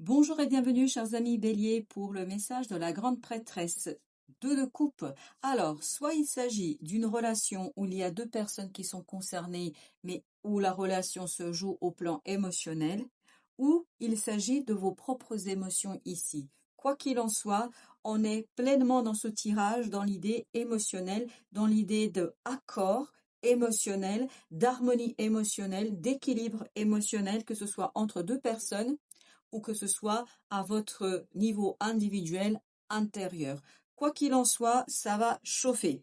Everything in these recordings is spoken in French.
Bonjour et bienvenue, chers amis Bélier, pour le message de la grande prêtresse. 2 de coupe. Alors, soit il s'agit d'une relation où il y a deux personnes qui sont concernées, mais où la relation se joue au plan émotionnel, ou il s'agit de vos propres émotions ici. Quoi qu'il en soit, on est pleinement dans ce tirage, dans l'idée émotionnelle, dans l'idée de accord émotionnel, d'harmonie émotionnelle, d'équilibre émotionnel, que ce soit entre deux personnes ou que ce soit à votre niveau individuel intérieur. Quoi qu'il en soit, ça va chauffer.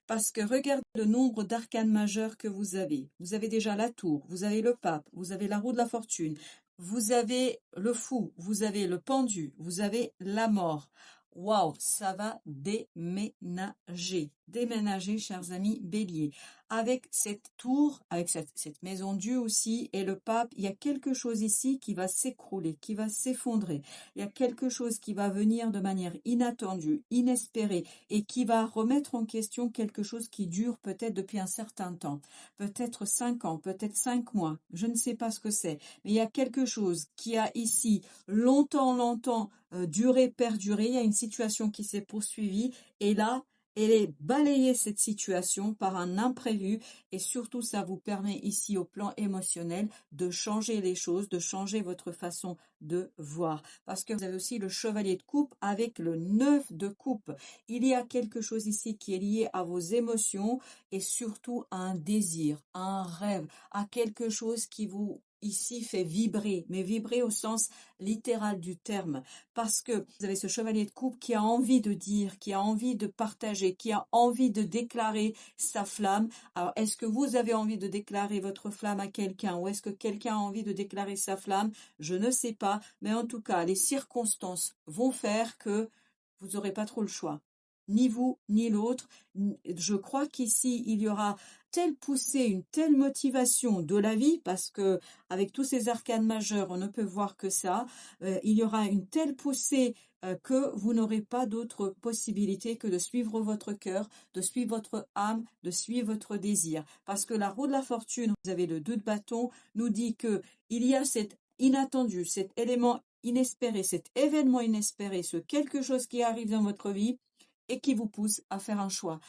Parce que regardez le nombre d'arcanes majeurs que vous avez. Vous avez déjà la tour, vous avez le pape, vous avez la roue de la fortune, vous avez le fou, vous avez le pendu, vous avez la mort. Waouh, ça va déménager. Déménager, chers amis Bélier. Avec cette tour, avec cette maison Dieu aussi, et le pape, il y a quelque chose ici qui va s'écrouler, qui va s'effondrer. Il y a quelque chose qui va venir de manière inattendue, inespérée, et qui va remettre en question quelque chose qui dure peut-être depuis un certain temps. Peut-être 5 ans, peut-être 5 mois, je ne sais pas ce que c'est. Mais il y a quelque chose qui a ici longtemps duré, perduré. Il y a une situation qui s'est poursuivie, et là, elle est balayée cette situation par un imprévu, et surtout ça vous permet ici au plan émotionnel de changer les choses, de changer votre façon de voir. Parce que vous avez aussi le chevalier de coupe avec le 9 de coupe. Il y a quelque chose ici qui est lié à vos émotions et surtout à un désir, à un rêve, à quelque chose qui vous ici fait vibrer, mais vibrer au sens littéral du terme, parce que vous avez ce chevalier de coupe qui a envie de dire, qui a envie de partager, qui a envie de déclarer sa flamme. Alors, est-ce que vous avez envie de déclarer votre flamme à quelqu'un, ou est-ce que quelqu'un a envie de déclarer sa flamme? Je ne sais pas, mais en tout cas, les circonstances vont faire que vous n'aurez pas trop le choix. Ni vous, ni l'autre. Je crois qu'ici, il y aura telle poussée, une telle motivation de la vie, parce que avec tous ces arcanes majeurs, on ne peut voir que ça. Il y aura une telle poussée que vous n'aurez pas d'autre possibilité que de suivre votre cœur, de suivre votre âme, de suivre votre désir. Parce que la roue de la fortune, vous avez le 2 de bâton, nous dit que il y a cet inattendu, cet élément inespéré, cet événement inespéré, ce quelque chose qui arrive dans votre vie et qui vous pousse à faire un choix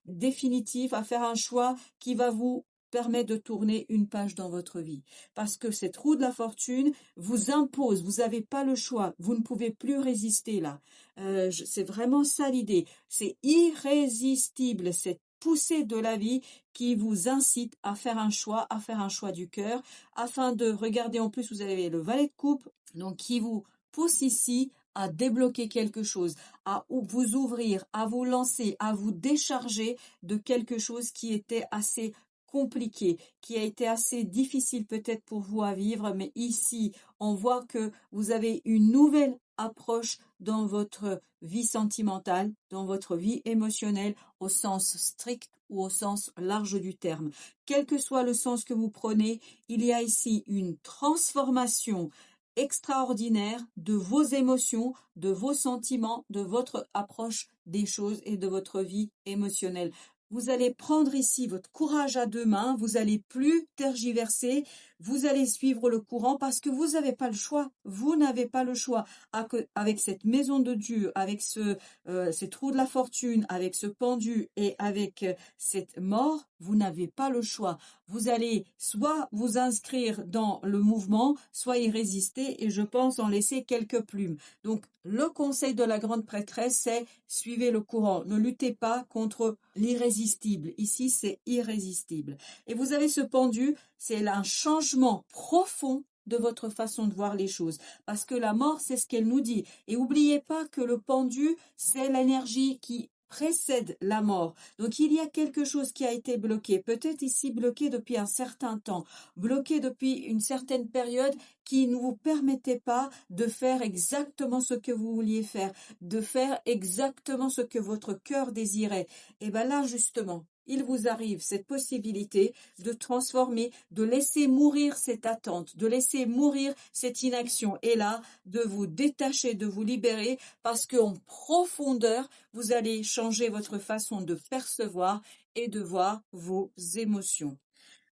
définitif, à faire un choix qui va vous permettre de tourner une page dans votre vie. Parce que cette roue de la fortune vous impose, vous n'avez pas le choix, vous ne pouvez plus résister là. C'est vraiment ça l'idée. C'est irrésistible, cette poussée de la vie qui vous incite à faire un choix du cœur, afin de regarder. En plus, vous avez le valet de coupe, donc qui vous pousse ici à débloquer quelque chose, à vous ouvrir, à vous lancer, à vous décharger de quelque chose qui était assez compliqué, qui a été assez difficile peut-être pour vous à vivre, mais ici, on voit que vous avez une nouvelle approche dans votre vie sentimentale, dans votre vie émotionnelle, au sens strict ou au sens large du terme. Quel que soit le sens que vous prenez, il y a ici une transformation extraordinaire de vos émotions, de vos sentiments, de votre approche des choses et de votre vie émotionnelle. Vous allez prendre ici votre courage à deux mains, vous allez plus tergiverser, vous allez suivre le courant parce que vous n'avez pas le choix. Vous n'avez pas le choix. Avec cette maison de Dieu, avec cette roue de la fortune, avec ce pendu et avec cette mort, vous n'avez pas le choix. Vous allez soit vous inscrire dans le mouvement, soit y résister, et je pense en laisser quelques plumes. Donc, le conseil de la grande prêtresse, c'est suivez le courant. Ne luttez pas contre l'irrésistible. Ici, c'est irrésistible. Et vous avez ce pendu, c'est un changement profond de votre façon de voir les choses. Parce que la mort, c'est ce qu'elle nous dit. Et n'oubliez pas que le pendu, c'est l'énergie qui précède la mort. Donc il y a quelque chose qui a été bloqué, peut-être ici bloqué depuis un certain temps, bloqué depuis une certaine période qui ne vous permettait pas de faire exactement ce que vous vouliez faire, de faire exactement ce que votre cœur désirait. Et bien là justement, il vous arrive cette possibilité de transformer, de laisser mourir cette attente, de laisser mourir cette inaction, et là, de vous détacher, de vous libérer, parce qu'en profondeur, vous allez changer votre façon de percevoir et de voir vos émotions.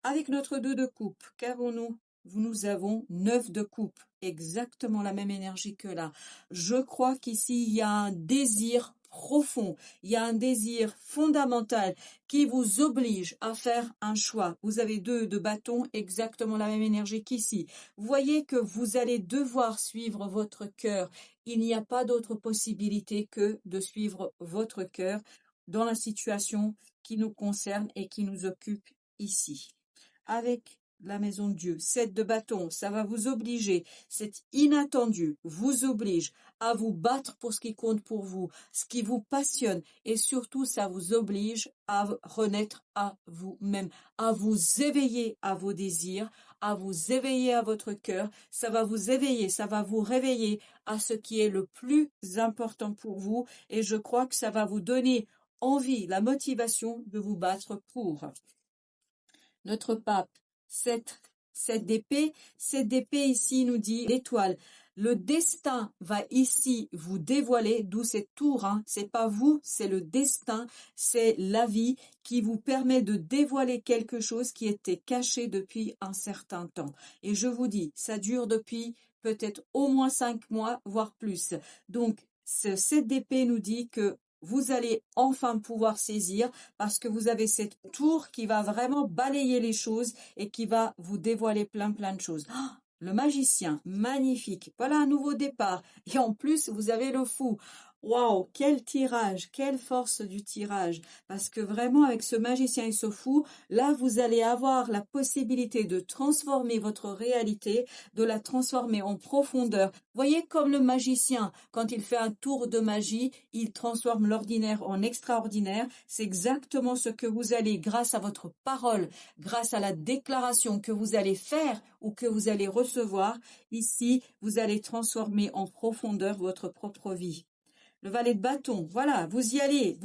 Avec notre 2 de coupe, qu'avons-nous? nous avons 9 de coupe, exactement la même énergie que là. Je crois qu'ici, il y a un désir profond, il y a un désir fondamental qui vous oblige à faire un choix. Vous avez 2 de bâton, exactement la même énergie qu'ici. Vous voyez que vous allez devoir suivre votre cœur. Il n'y a pas d'autre possibilité que de suivre votre cœur dans la situation qui nous concerne et qui nous occupe ici. Avec la maison de Dieu, 7 de bâton, ça va vous obliger, c'est inattendu, vous oblige à vous battre pour ce qui compte pour vous, ce qui vous passionne, et surtout ça vous oblige à renaître à vous-même, à vous éveiller à vos désirs, à vous éveiller à votre cœur, ça va vous éveiller, ça va vous réveiller à ce qui est le plus important pour vous, et je crois que ça va vous donner envie, la motivation de vous battre pour. Notre pape, 7 d'épée. 7 d'épée ici nous dit l'étoile. Le destin va ici vous dévoiler, d'où cette tour, hein. C'est pas vous, c'est le destin, c'est la vie qui vous permet de dévoiler quelque chose qui était caché depuis un certain temps. Et je vous dis, ça dure depuis peut-être au moins 5 mois, voire plus. Donc, ce 7 d'épée nous dit que vous allez enfin pouvoir saisir parce que vous avez cette tour qui va vraiment balayer les choses et qui va vous dévoiler plein de choses. Oh, le magicien, magnifique. Voilà un nouveau départ. Et en plus, vous avez le fou. Waouh, quel tirage, quelle force du tirage. Parce que vraiment, avec ce magicien et ce fou, là, vous allez avoir la possibilité de transformer votre réalité, de la transformer en profondeur. Voyez comme le magicien, quand il fait un tour de magie, il transforme l'ordinaire en extraordinaire. C'est exactement ce que vous allez, grâce à votre parole, grâce à la déclaration que vous allez faire ou que vous allez recevoir, ici, vous allez transformer en profondeur votre propre vie. Le valet de bâton, voilà, vous y allez,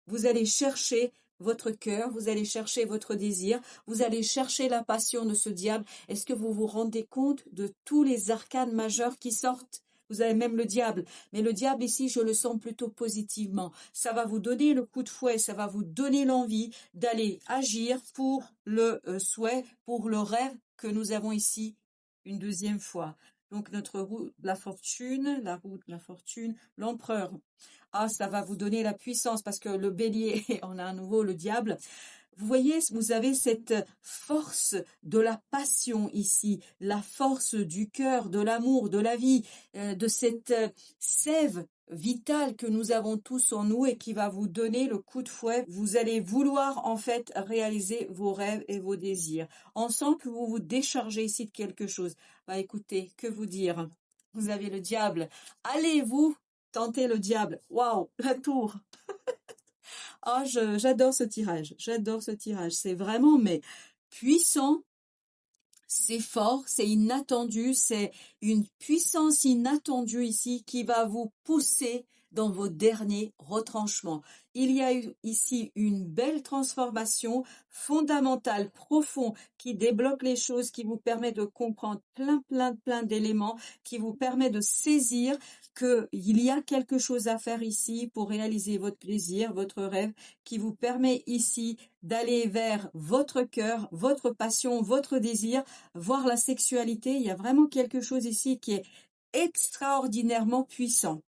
vous allez chercher votre cœur, vous allez chercher votre désir, vous allez chercher la passion de ce diable. Est-ce que vous vous rendez compte de tous les arcanes majeurs qui sortent? Vous avez même le diable. Mais le diable ici, je le sens plutôt positivement. Ça va vous donner le coup de fouet, ça va vous donner l'envie d'aller agir pour le souhait, pour le rêve que nous avons ici une deuxième fois. Donc notre roue de la fortune, la roue de la fortune, l'empereur. Ah, ça va vous donner la puissance parce que le bélier, on a à nouveau le diable. Vous voyez, vous avez cette force de la passion ici, la force du cœur, de l'amour, de la vie, de cette sève vitale que nous avons tous en nous et qui va vous donner le coup de fouet. Vous allez vouloir en fait réaliser vos rêves et vos désirs. On sent que vous vous déchargez ici de quelque chose. Bah écoutez, que vous dire? Vous avez le diable. Allez-vous tenter le diable? Waouh, la tour. Ah, j'adore ce tirage. J'adore ce tirage. C'est vraiment, mais puissant. C'est fort, c'est inattendu, c'est une puissance inattendue ici qui va vous pousser dans vos derniers retranchements. Il y a eu ici une belle transformation fondamentale, profonde, qui débloque les choses, qui vous permet de comprendre plein d'éléments, qui vous permet de saisir qu'il y a quelque chose à faire ici pour réaliser votre plaisir, votre rêve, qui vous permet ici d'aller vers votre cœur, votre passion, votre désir, voir la sexualité. Il y a vraiment quelque chose ici qui est extraordinairement puissant.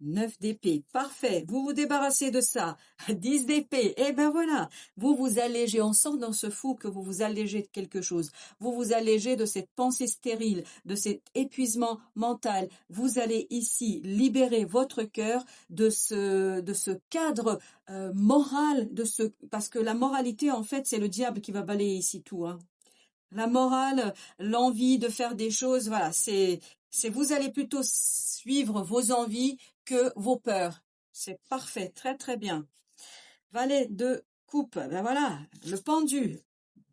9 d'épée, parfait, vous vous débarrassez de ça. 10 d'épée, et ben voilà, vous vous allégez, on sent dans ce fou que vous vous allégez de quelque chose, vous vous allégez de cette pensée stérile, de cet épuisement mental, vous allez ici libérer votre cœur de ce cadre moral, parce que la moralité en fait c'est le diable qui va balayer ici tout, hein. La morale, l'envie de faire des choses, voilà, c'est vous allez plutôt suivre vos envies que vos peurs. C'est parfait, très bien. Valet de coupe, ben voilà, le pendu,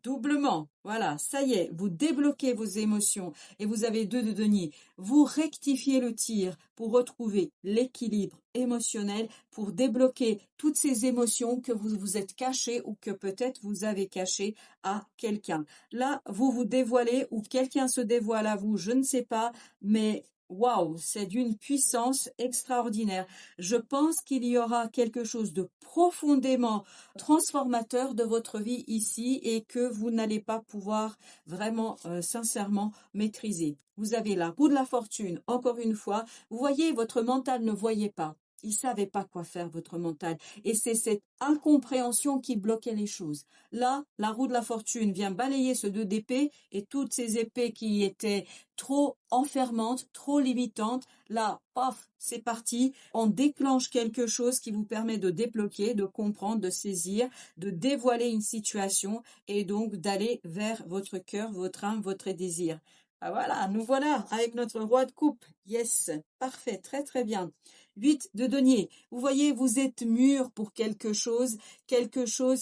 doublement, voilà, ça y est, vous débloquez vos émotions et vous avez 2 de denier. Vous rectifiez le tir pour retrouver l'équilibre émotionnel, pour débloquer toutes ces émotions que vous vous êtes cachées ou que peut-être vous avez cachées à quelqu'un. Là, vous vous dévoilez ou quelqu'un se dévoile à vous, je ne sais pas, mais waouh, c'est d'une puissance extraordinaire. Je pense qu'il y aura quelque chose de profondément transformateur de votre vie ici et que vous n'allez pas pouvoir vraiment, sincèrement maîtriser. Vous avez la roue de la fortune, encore une fois. Vous voyez, votre mental ne voyait pas. Il savait pas quoi faire, votre mental. Et c'est cette incompréhension qui bloquait les choses. Là, la roue de la fortune vient balayer ce 2 d'épée et toutes ces épées qui étaient trop enfermantes, trop limitantes. Là, paf, c'est parti. On déclenche quelque chose qui vous permet de débloquer, de comprendre, de saisir, de dévoiler une situation et donc d'aller vers votre cœur, votre âme, votre désir. Ah voilà, nous voilà avec notre roi de coupe. Yes, parfait, très très bien. 8 de denier. Vous voyez, vous êtes mûr pour quelque chose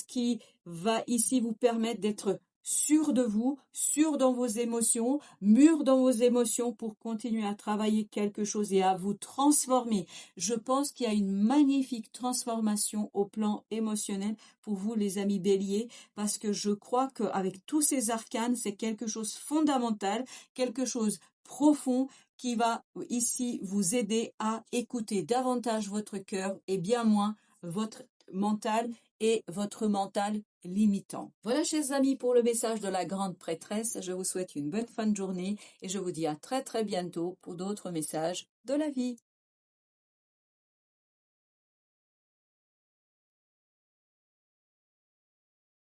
qui va ici vous permettre d'être sûr de vous, sûr dans vos émotions, mûr dans vos émotions pour continuer à travailler quelque chose et à vous transformer. Je pense qu'il y a une magnifique transformation au plan émotionnel pour vous, les amis béliers, parce que je crois qu'avec tous ces arcanes, c'est quelque chose de fondamental, quelque chose profond qui va ici vous aider à écouter davantage votre cœur et bien moins votre mental et votre mental limitant. Voilà, chers amis, pour le message de la grande prêtresse. Je vous souhaite une bonne fin de journée et je vous dis à très très bientôt pour d'autres messages de la vie.